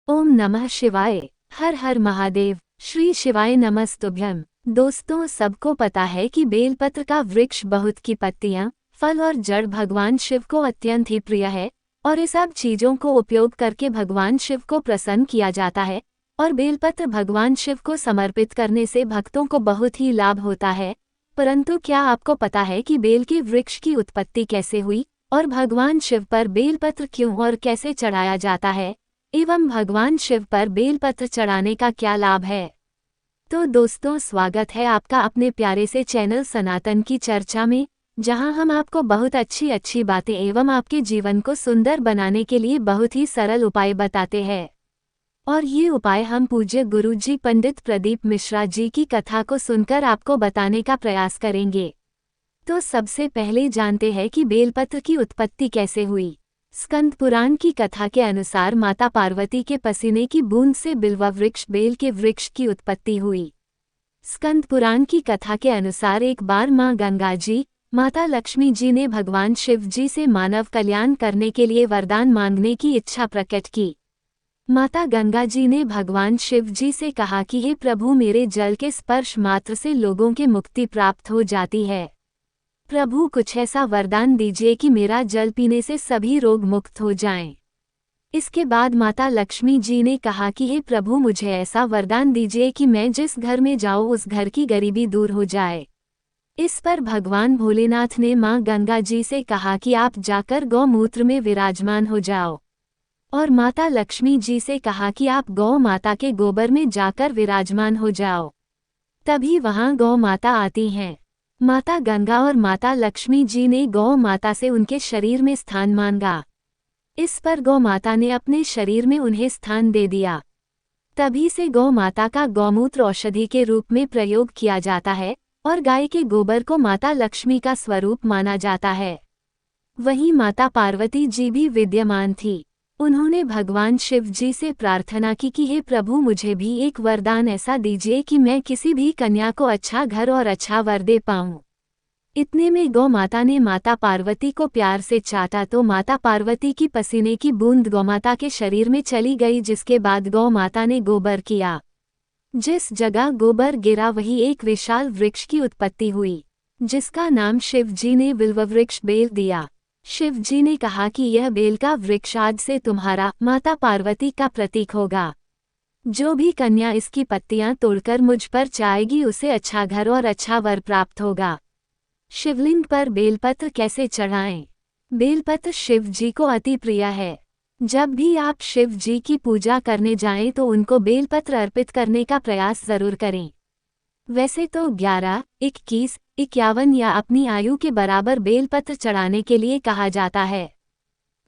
ओम नमः शिवाय। हर हर महादेव। श्री शिवाय नमस्तुभ्यम। दोस्तों, सबको पता है कि बेलपत्र का वृक्ष बहुत की पत्तियां, फल और जड़ भगवान शिव को अत्यंत ही प्रिय है और इस सब चीजों को उपयोग करके भगवान शिव को प्रसन्न किया जाता है और बेलपत्र भगवान शिव को समर्पित करने से भक्तों को बहुत ही लाभ होता है। परंतु क्या आपको पता है कि बेल के वृक्ष की उत्पत्ति कैसे हुई और भगवान शिव पर बेलपत्र क्यों और कैसे चढ़ाया जाता है एवं भगवान शिव पर बेलपत्र चढ़ाने का क्या लाभ है? तो दोस्तों, स्वागत है आपका अपने प्यारे से चैनल सनातन की चर्चा में, जहां हम आपको बहुत अच्छी अच्छी बातें एवं आपके जीवन को सुंदर बनाने के लिए बहुत ही सरल उपाय बताते हैं। और ये उपाय हम पूज्य गुरुजी पंडित प्रदीप मिश्रा जी की कथा को सुनकर आपको बताने का प्रयास करेंगे। तो सबसे पहले जानते हैं कि बेलपत्र की उत्पत्ति कैसे हुई। स्कंद पुराण की कथा के अनुसार माता पार्वती के पसीने की बूंद से बिल्वा वृक्ष बेल के वृक्ष की उत्पत्ति हुई। स्कंद पुराण की कथा के अनुसार एक बार मां गंगा जी, माता लक्ष्मी जी ने भगवान शिव जी से मानव कल्याण करने के लिए वरदान मांगने की इच्छा प्रकट की। माता गंगा जी ने भगवान शिव जी से कहा कि हे प्रभु, मेरे जल के स्पर्श मात्र से लोगों के मुक्ति प्राप्त हो जाती है। प्रभु, कुछ ऐसा वरदान दीजिए कि मेरा जल पीने से सभी रोग मुक्त हो जाएं। इसके बाद माता लक्ष्मी जी ने कहा कि हे प्रभु, मुझे ऐसा वरदान दीजिए कि मैं जिस घर में जाऊं उस घर की गरीबी दूर हो जाए। इस पर भगवान भोलेनाथ ने मां गंगा जी से कहा कि आप जाकर गौमूत्र में विराजमान हो जाओ, और माता लक्ष्मी जी से कहा कि आप गौ माता के गोबर में जाकर विराजमान हो जाओ। तभी वहां गौ माता आती हैं। माता गंगा और माता लक्ष्मी जी ने गौ माता से उनके शरीर में स्थान मांगा। इस पर गौ माता ने अपने शरीर में उन्हें स्थान दे दिया। तभी से गौ माता का गौमूत्र औषधि के रूप में प्रयोग किया जाता है और गाय के गोबर को माता लक्ष्मी का स्वरूप माना जाता है। वहीं माता पार्वती जी भी विद्यमान थी। उन्होंने भगवान शिव जी से प्रार्थना की कि हे प्रभु, मुझे भी एक वरदान ऐसा दीजिए कि मैं किसी भी कन्या को अच्छा घर और अच्छा वर दे पाऊं। इतने में गौ माता ने माता पार्वती को प्यार से चाटा तो माता पार्वती की पसीने की बूंद गौमाता के शरीर में चली गई, जिसके बाद गौ माता ने गोबर किया। जिस जगह गोबर गिरा वहीं एक विशाल वृक्ष की उत्पत्ति हुई, जिसका नाम शिव जी ने बिल्ववृक्ष बेल दिया। शिव जी ने कहा कि यह बेल का वृक्ष आज से तुम्हारा, माता पार्वती का प्रतीक होगा। जो भी कन्या इसकी पत्तियां तोड़कर मुझ पर चाहेगी उसे अच्छा घर और अच्छा वर प्राप्त होगा। शिवलिंग पर बेलपत्र कैसे चढ़ाएं? बेलपत्र शिव जी को अति प्रिय है। जब भी आप शिव जी की पूजा करने जाएं तो उनको बेलपत्र अर्पित करने का प्रयास जरूर करें। वैसे तो 11, 21, 51 या अपनी आयु के बराबर बेलपत्र चढ़ाने के लिए कहा जाता है,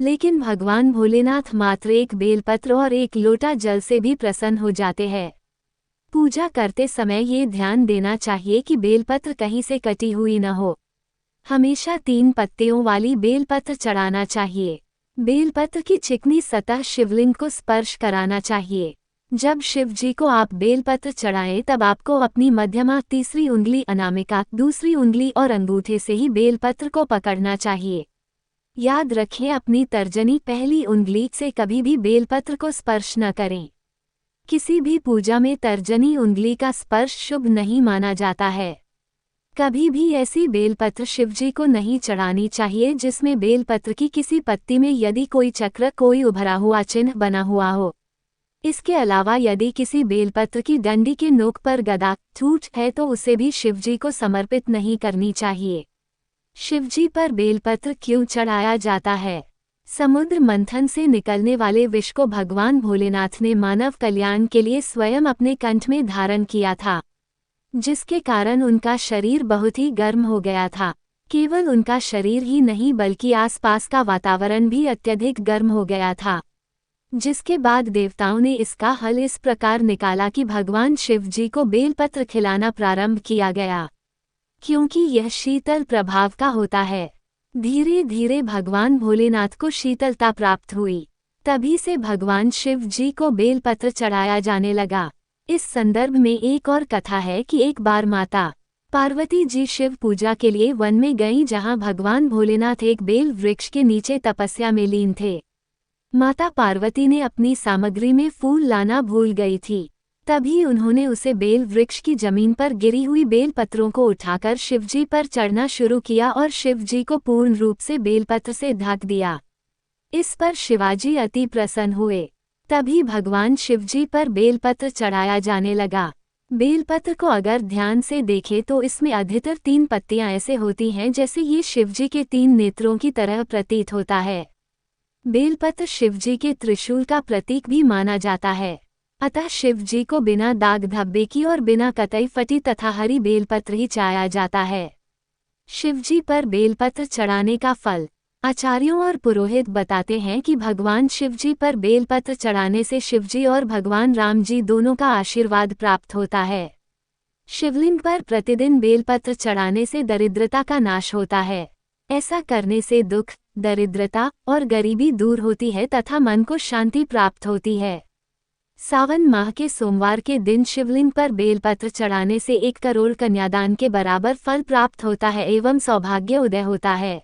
लेकिन भगवान भोलेनाथ मात्र एक बेलपत्र और एक लोटा जल से भी प्रसन्न हो जाते हैं। पूजा करते समय ये ध्यान देना चाहिए कि बेलपत्र कहीं से कटी हुई न हो। हमेशा 3 पत्तियों वाली बेलपत्र चढ़ाना चाहिए। बेलपत्र की चिकनी सतह शिवलिंग को स्पर्श कराना चाहिए। जब शिव जी को आप बेलपत्र चढ़ाएं तब आपको अपनी मध्यमा तीसरी उंगली अनामिका, दूसरी उंगली और अंगूठे से ही बेलपत्र को पकड़ना चाहिए। याद रखें, अपनी तर्जनी पहली उंगली से कभी भी बेलपत्र को स्पर्श न करें। किसी भी पूजा में तर्जनी उंगली का स्पर्श शुभ नहीं माना जाता है। कभी भी ऐसी बेलपत्र शिवजी को नहीं चढ़ानी चाहिए जिसमें बेलपत्र की किसी पत्ती में यदि कोई चक्र, कोई उभरा हुआ चिन्ह बना हुआ हो। इसके अलावा यदि किसी बेलपत्र की डंडी के नोक पर गदा, ठूठ है तो उसे भी शिवजी को समर्पित नहीं करनी चाहिए। शिवजी पर बेलपत्र क्यों चढ़ाया जाता है? समुद्र मंथन से निकलने वाले विष को भगवान भोलेनाथ ने मानव कल्याण के लिए स्वयं अपने कंठ में धारण किया था, जिसके कारण उनका शरीर बहुत ही गर्म हो गया था। केवल उनका शरीर ही नहीं बल्कि आसपास का वातावरण भी अत्यधिक गर्म हो गया था, जिसके बाद देवताओं ने इसका हल इस प्रकार निकाला कि भगवान शिव जी को बेलपत्र खिलाना प्रारंभ किया गया, क्योंकि यह शीतल प्रभाव का होता है। धीरे धीरे भगवान भोलेनाथ को शीतलता प्राप्त हुई। तभी से भगवान शिव जी को बेलपत्र चढ़ाया जाने लगा। इस संदर्भ में एक और कथा है कि एक बार माता पार्वती जी शिव पूजा के लिए वन में गईं, जहां भगवान भोलेनाथ एक बेल वृक्ष के नीचे तपस्या में लीन थे। माता पार्वती ने अपनी सामग्री में फूल लाना भूल गई थी। तभी उन्होंने उसे बेल वृक्ष की जमीन पर गिरी हुई बेल पत्रों को उठाकर शिवजी पर चढ़ना शुरू किया और शिवजी को पूर्ण रूप से बेलपत्र से ढक दिया। इस पर शिवाजी अति प्रसन्न हुए। तभी भगवान शिवजी पर बेलपत्र चढ़ाया जाने लगा। बेलपत्र को अगर ध्यान से देखें तो इसमें अधिकतर 3 पत्तियां ऐसे होती हैं जैसे ये शिवजी के 3 नेत्रों की तरह प्रतीत होता है। बेलपत्र शिवजी के त्रिशूल का प्रतीक भी माना जाता है। अतः शिवजी को बिना दाग धब्बे की और बिना कतई फटी तथा हरी बेलपत्र ही चढ़ाया जाता है। शिवजी पर बेलपत्र चढ़ाने का फल। आचार्यों और पुरोहित बताते हैं कि भगवान शिवजी पर बेलपत्र चढ़ाने से शिवजी और भगवान राम जी दोनों का आशीर्वाद प्राप्त होता है। शिवलिंग पर प्रतिदिन बेलपत्र चढ़ाने से दरिद्रता का नाश होता है। ऐसा करने से दुख, दरिद्रता और गरीबी दूर होती है तथा मन को शांति प्राप्त होती है। सावन माह के सोमवार के दिन शिवलिंग पर बेलपत्र चढ़ाने से 1 करोड़ कन्यादान के बराबर फल प्राप्त होता है एवं सौभाग्य उदय होता है।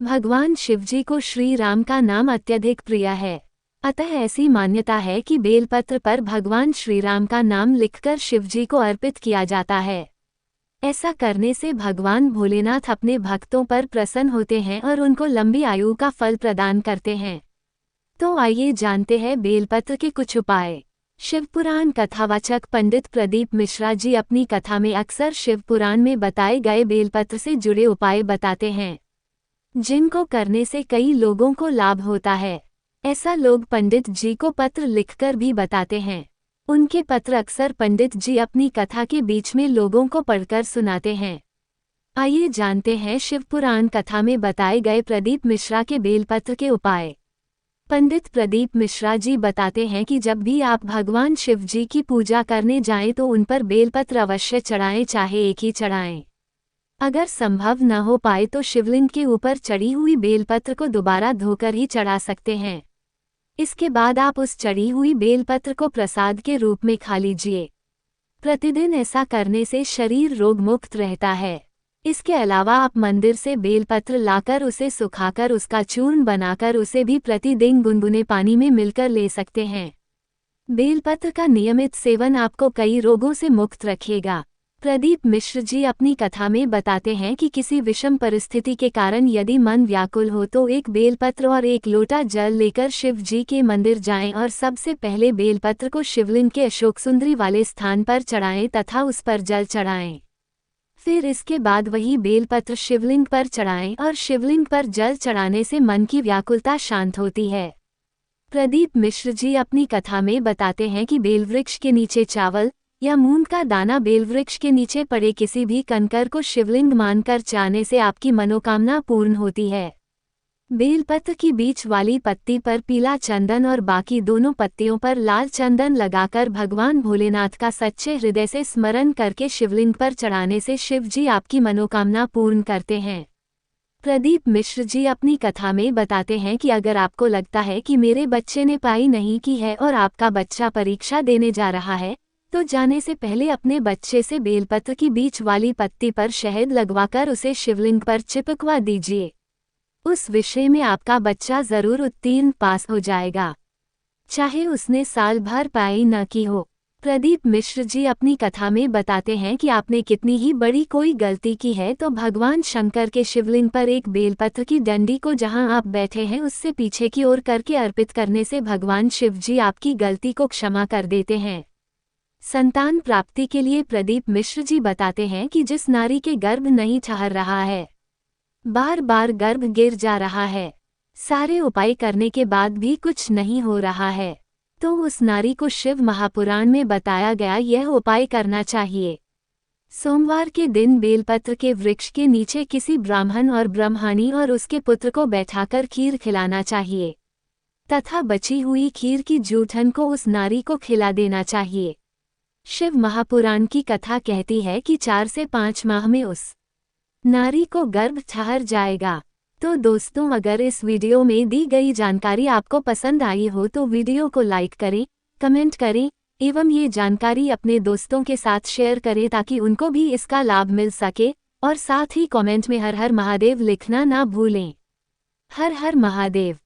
भगवान शिवजी को श्री राम का नाम अत्यधिक प्रिय है। अतः ऐसी मान्यता है कि बेलपत्र पर भगवान श्री राम का नाम लिखकर शिवजी को अर्पित किया जाता है। ऐसा करने से भगवान भोलेनाथ अपने भक्तों पर प्रसन्न होते हैं और उनको लंबी आयु का फल प्रदान करते हैं। तो आइए जानते हैं बेलपत्र के कुछ उपाय। शिवपुराण कथावाचक पंडित प्रदीप मिश्रा जी अपनी कथा में अक्सर शिवपुराण में बताए गए बेलपत्र से जुड़े उपाय बताते हैं, जिनको करने से कई लोगों को लाभ होता है। ऐसा लोग पंडित जी को पत्र लिखकर भी बताते हैं। उनके पत्र अक्सर पंडित जी अपनी कथा के बीच में लोगों को पढ़कर सुनाते हैं। आइए जानते हैं शिवपुराण कथा में बताए गए प्रदीप मिश्रा के बेलपत्र के उपाय। पंडित प्रदीप मिश्रा जी बताते हैं कि जब भी आप भगवान शिव जी की पूजा करने जाएं तो उन पर बेलपत्र अवश्य चढ़ाएं, चाहे एक ही चढ़ाएं। अगर संभव न हो पाए तो शिवलिंग के ऊपर चढ़ी हुई बेलपत्र को दोबारा धोकर ही चढ़ा सकते हैं। इसके बाद आप उस चढ़ी हुई बेलपत्र को प्रसाद के रूप में खा लीजिए। प्रतिदिन ऐसा करने से शरीर रोग मुक्त रहता है। इसके अलावा आप मंदिर से बेलपत्र लाकर उसे सुखाकर उसका चूर्ण बनाकर उसे भी प्रतिदिन गुनगुने पानी में मिलकर ले सकते हैं। बेलपत्र का नियमित सेवन आपको कई रोगों से मुक्त रखेगा। प्रदीप मिश्र जी अपनी कथा में बताते हैं कि किसी विषम परिस्थिति के कारण यदि मन व्याकुल हो तो एक बेलपत्र और 1 लोटा जल लेकर शिव जी के मंदिर जाएं और सबसे पहले बेलपत्र को शिवलिंग के अशोक सुंदरी वाले स्थान पर चढ़ाएं तथा उस पर जल चढ़ाएं। फिर इसके बाद वही बेलपत्र शिवलिंग पर चढ़ाएं और शिवलिंग पर जल चढ़ाने से मन की व्याकुलता शांत होती है। प्रदीप मिश्र जी अपनी कथा में बताते हैं कि बेलवृक्ष के नीचे चावल या मूंग का दाना बेलवृक्ष के नीचे पड़े किसी भी कंकर को शिवलिंग मानकर चाहने से आपकी मनोकामना पूर्ण होती है। बेलपत्र की बीच वाली पत्ती पर पीला चंदन और बाकी दोनों पत्तियों पर लाल चंदन लगाकर भगवान भोलेनाथ का सच्चे हृदय से स्मरण करके शिवलिंग पर चढ़ाने से शिव जी आपकी मनोकामना पूर्ण करते हैं। प्रदीप मिश्र जी अपनी कथा में बताते हैं कि अगर आपको लगता है कि मेरे बच्चे ने पढ़ाई नहीं की है और आपका बच्चा परीक्षा देने जा रहा है, तो जाने से पहले अपने बच्चे से बेलपत्र की बीच वाली पत्ती पर शहद लगवाकर उसे शिवलिंग पर चिपकवा दीजिए। उस विषय में आपका बच्चा जरूर उत्तीर्ण पास हो जाएगा, चाहे उसने साल भर पढ़ाई न की हो। प्रदीप मिश्र जी अपनी कथा में बताते हैं कि आपने कितनी ही बड़ी कोई गलती की है तो भगवान शंकर के शिवलिंग पर एक बेलपत्र की डंडी को जहां आप बैठे हैं उससे पीछे की ओर करके अर्पित करने से भगवान शिव जी आपकी गलती को क्षमा कर देते हैं। संतान प्राप्ति के लिए प्रदीप मिश्र जी बताते हैं कि जिस नारी के गर्भ नहीं ठहर रहा है, बार बार गर्भ गिर जा रहा है, सारे उपाय करने के बाद भी कुछ नहीं हो रहा है, तो उस नारी को शिव महापुराण में बताया गया यह उपाय करना चाहिए। सोमवार के दिन बेलपत्र के वृक्ष के नीचे किसी ब्राह्मण और ब्रह्मणी और उसके पुत्र को बैठाकर खीर खिलाना चाहिए तथा बची हुई खीर की जूठन को उस नारी को खिला देना चाहिए। शिव महापुराण की कथा कहती है कि 4 से 5 माह में उस नारी को गर्भ ठहर जाएगा। तो दोस्तों, अगर इस वीडियो में दी गई जानकारी आपको पसंद आई हो तो वीडियो को लाइक करें, कमेंट करें एवं ये जानकारी अपने दोस्तों के साथ शेयर करें ताकि उनको भी इसका लाभ मिल सके, और साथ ही कमेंट में हर हर महादेव लिखना ना भूलें। हर हर महादेव।